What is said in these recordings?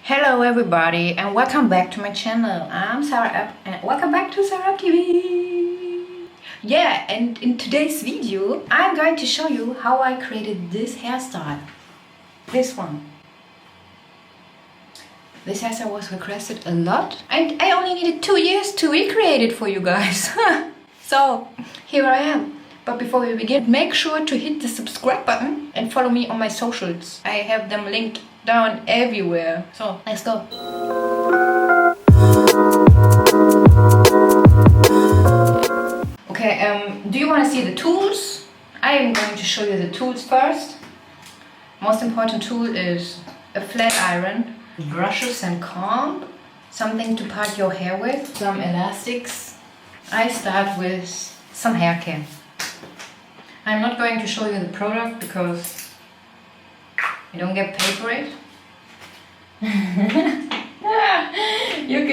Hello everybody and welcome back to my channel. I'm Sarah and welcome back to Sarah TV. Yeah, and in today's video I'm going to show you how I created this hairstyle. This one. This hairstyle was requested a lot and I only needed 2 years to recreate it for you guys. So here I am. But before we begin, make sure to hit the subscribe button and follow me on my socials. I have them linked down everywhere. So let's go. Okay, do you want to see the tools? I am going to show you the tools first. Most important tool is a flat iron, brushes and comb, something to part your hair with, some elastics. I start with some hair care. I'm not going to show you the product because you don't get paid for it. You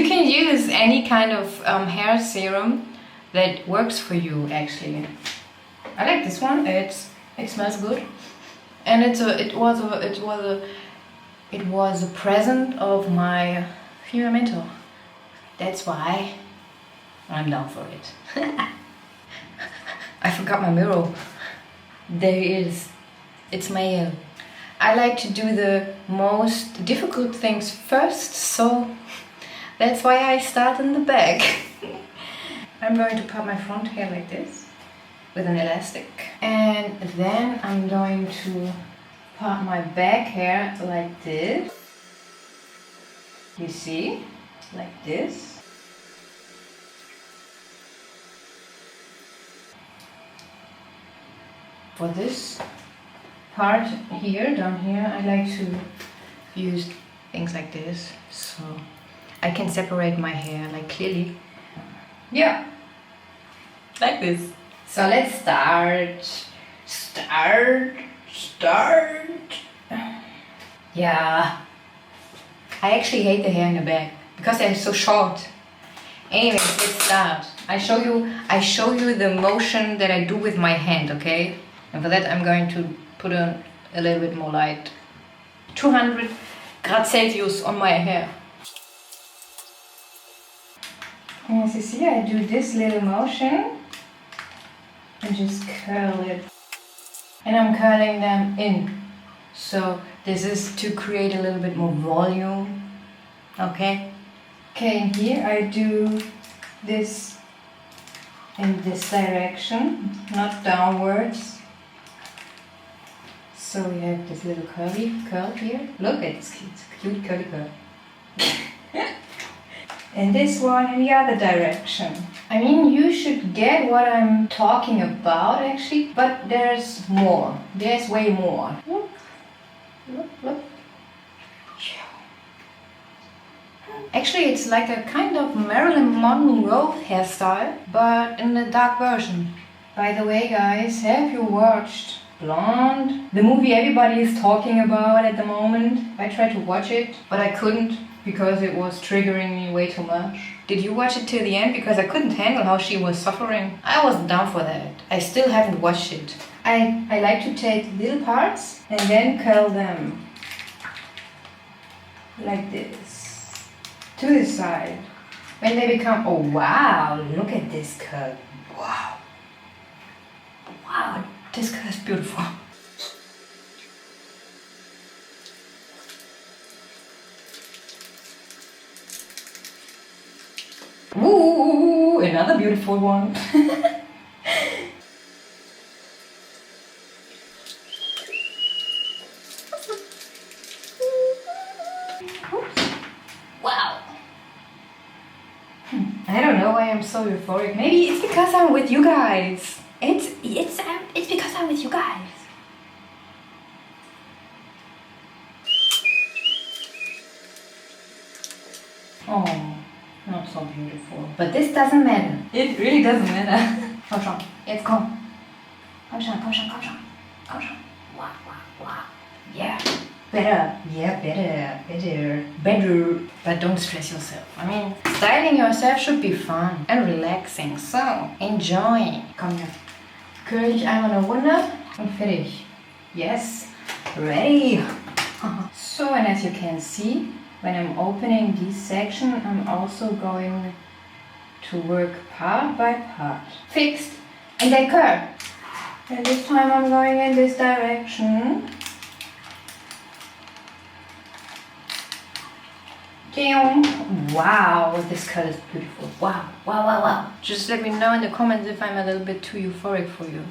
can use any kind of hair serum that works for you actually. I like this one. It smells good, and it was a present of my female mentor. That's why I'm down for it. I forgot my mirror. There it is. It's male. I like to do the most difficult things first, so that's why I start in the back. I'm going to part my front hair like this with an elastic, and then I'm going to part my back hair like this. You see? Like this. For this part here, down here, I like to use things like this, so I can separate my hair like clearly. Yeah, like this. So let's start. Yeah, I actually hate the hair in the back because they're so short. Anyways, let's start. I show you the motion that I do with my hand, okay? And for that I'm going to put on a little bit more light. 200 grad Celsius on my hair. And as you see, I do this little motion and just curl it. And I'm curling them in. So this is to create a little bit more volume. Okay? Okay, and here I do this in this direction, not downwards. So we have this little curl here. Look, it's cute curly curl. And this one in the other direction. I mean, you should get what I'm talking about actually, but there's more. There's way more. Look, look, look. Actually, it's like a kind of Marilyn Monroe hairstyle, but in a dark version. By the way, guys, have you watched Blonde? The movie everybody is talking about at the moment. I tried to watch it, but I couldn't because it was triggering me way too much. Did you watch it till the end? Because I couldn't handle how she was suffering. I wasn't down for that. I still haven't watched it. I like to take little parts and then curl them. Like this. To the side. When they become, oh wow, look at this curl. Wow. Wow, this curl is beautiful. Ooh, another beautiful one. Wow. I don't know why I'm so euphoric. Maybe it's because I'm with you guys. It's because I'm with you guys. Oh, not so beautiful. But this doesn't matter. It really doesn't matter. Komm schon, jetzt komm. Komm schon, komm schon, komm schon. Komm schon. Wow, wow, wow. Yeah. Better. Yeah, better. But don't stress yourself. I mean, styling yourself should be fun and relaxing. So, enjoy. Komm hier. Curl ich einmal eine Runde und fertig. Yes. Ready. So, and as you can see, when I'm opening this section, I'm also going to work part by part. Fixed and they curl. And this time I'm going in this direction. Wow, this curl is beautiful. Wow, wow, wow, wow. Just let me know in the comments if I'm a little bit too euphoric for you.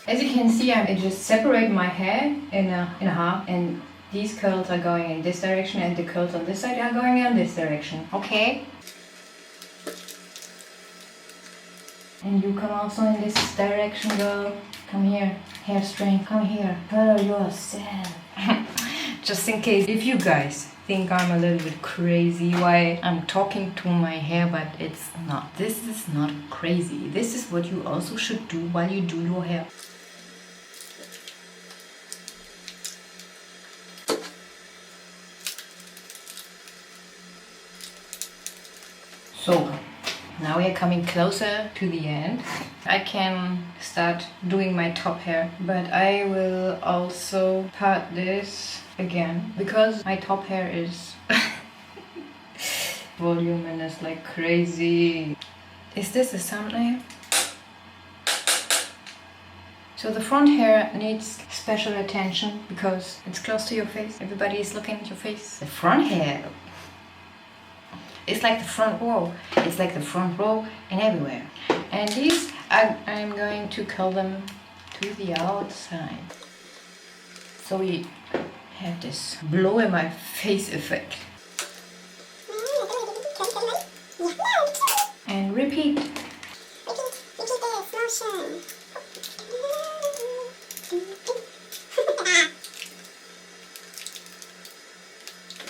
As you can see, I just separate my hair in a half, and these curls are going in this direction and the curls on this side are going in this direction. Okay? And you come also in this direction, girl. Come here, hair strength, come here. Curl yourself. Just in case, if you guys think I'm a little bit crazy why I'm talking to my hair, but it's not. This is not crazy. This is what you also should do while you do your hair. So, now we are coming closer to the end. I can start doing my top hair, but I will also part this again because my top hair is voluminous like crazy. Is this a thumbnail? So the front hair needs special attention because it's close to your face. Everybody is looking at your face. The front hair, it's like the front row. It's like the front row and everywhere. And these, I'm going to curl them to the outside. So we have this blow in my face effect. And repeat.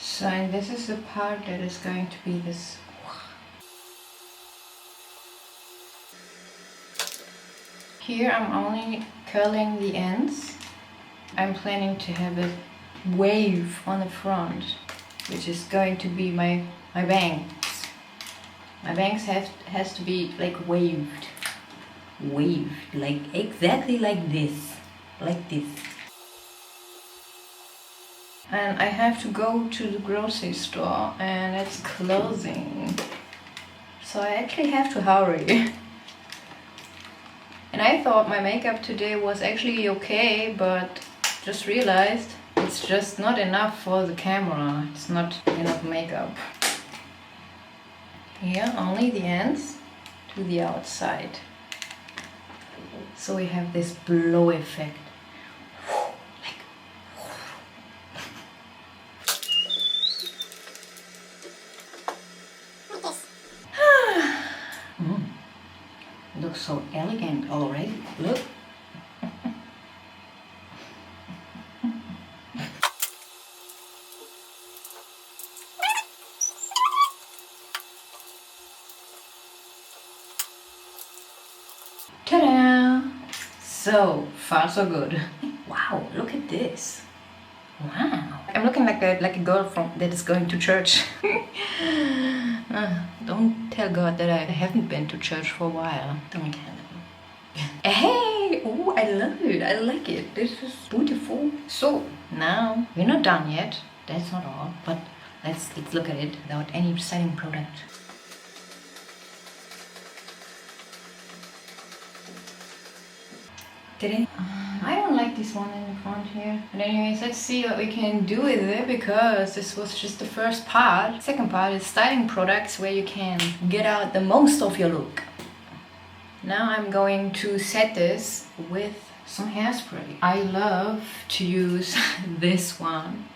So, and this is the part that is going to be this. Here I'm only curling the ends. I'm planning to have a wave on the front, which is going to be my bangs. My bangs has to be like waved, like exactly like this, And I have to go to the grocery store and it's closing. So I actually have to hurry. And I thought my makeup today was actually okay, but just realized it's just not enough for the camera. It's not enough makeup. Here, only the ends to the outside. So we have this blow effect. Looks so elegant already. Look. Ta-da! So far so good. Wow, look at this. Wow. I'm looking like a girl that is going to church. Don't tell God that I haven't been to church for a while. Don't tell him. Hey! Oh, I love it. I like it. This is beautiful. So, now, we're not done yet. That's not all. But let's look at it without any setting product. I don't like this one in the front here. But anyways, let's see what we can do with it because this was just the first part. Second part is styling products where you can get out the most of your look. Now I'm going to set this with some hairspray. I love to use this one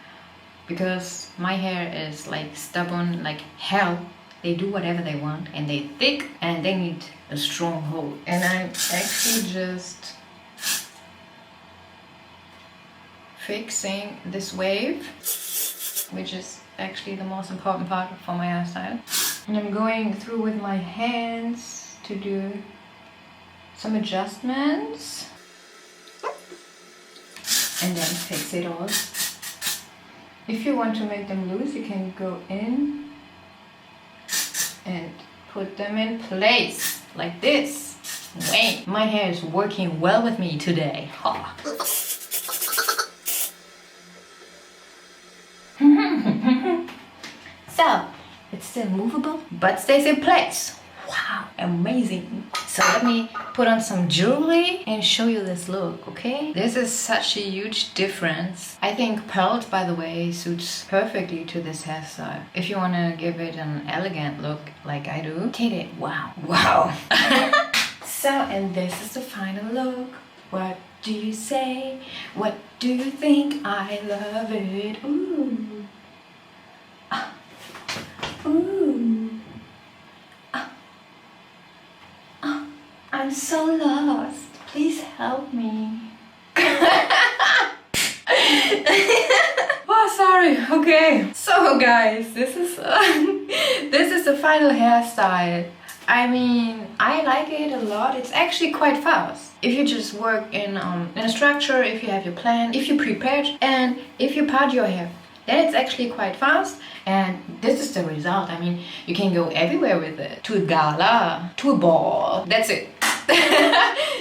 because my hair is like stubborn like hell. They do whatever they want and they're thick and they need a strong hold. And I'm actually just fixing this wave, which is actually the most important part for my hairstyle. And I'm going through with my hands to do some adjustments and then fix it all. If you want to make them loose, you can go in and put them in place like this. Wait, my hair is working well with me today. Ha. So, it's still movable, but stays in place. Wow, amazing. So let me put on some jewelry and show you this look, okay? This is such a huge difference. I think pearls, by the way, suits perfectly to this hairstyle. If you want to give it an elegant look like I do, take it. Wow. Wow. So, and this is the final look. What do you say? What do you think? I love it. Ooh. Ooh. I'm so lost. Please help me. Oh, sorry. Okay. So, guys, this is the final hairstyle. I mean, I like it a lot. It's actually quite fast. If you just work in a structure, if you have your plan, if you prepared, and if you part your hair, then it's actually quite fast. And this is the result. I mean, you can go everywhere with it. To a gala, to a ball. That's it.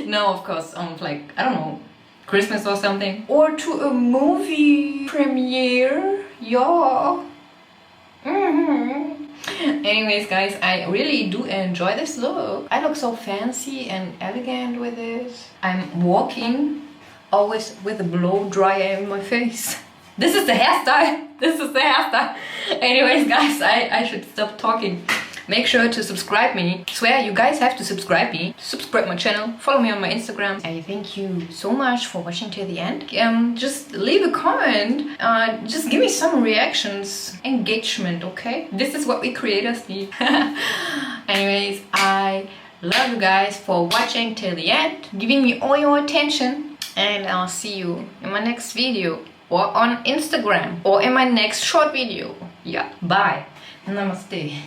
No, of course, like, I don't know, Christmas or something. Or to a movie premiere. Yeah. Anyways, guys, I really do enjoy this look. I look so fancy and elegant with this. I'm walking always with a blow dryer in my face. This is the hairstyle. This is the hairstyle. Anyways, guys, I should stop talking. Make sure to subscribe me. Swear, you guys have to subscribe me. Subscribe my channel. Follow me on my Instagram. I thank you so much for watching till the end. Just leave a comment. Just give me some reactions. Engagement, okay? This is what we creators need. Anyways, I love you guys for watching till the end. Giving me all your attention. And I'll see you in my next video. Or on Instagram. Or in my next short video. Yeah, bye. Namaste.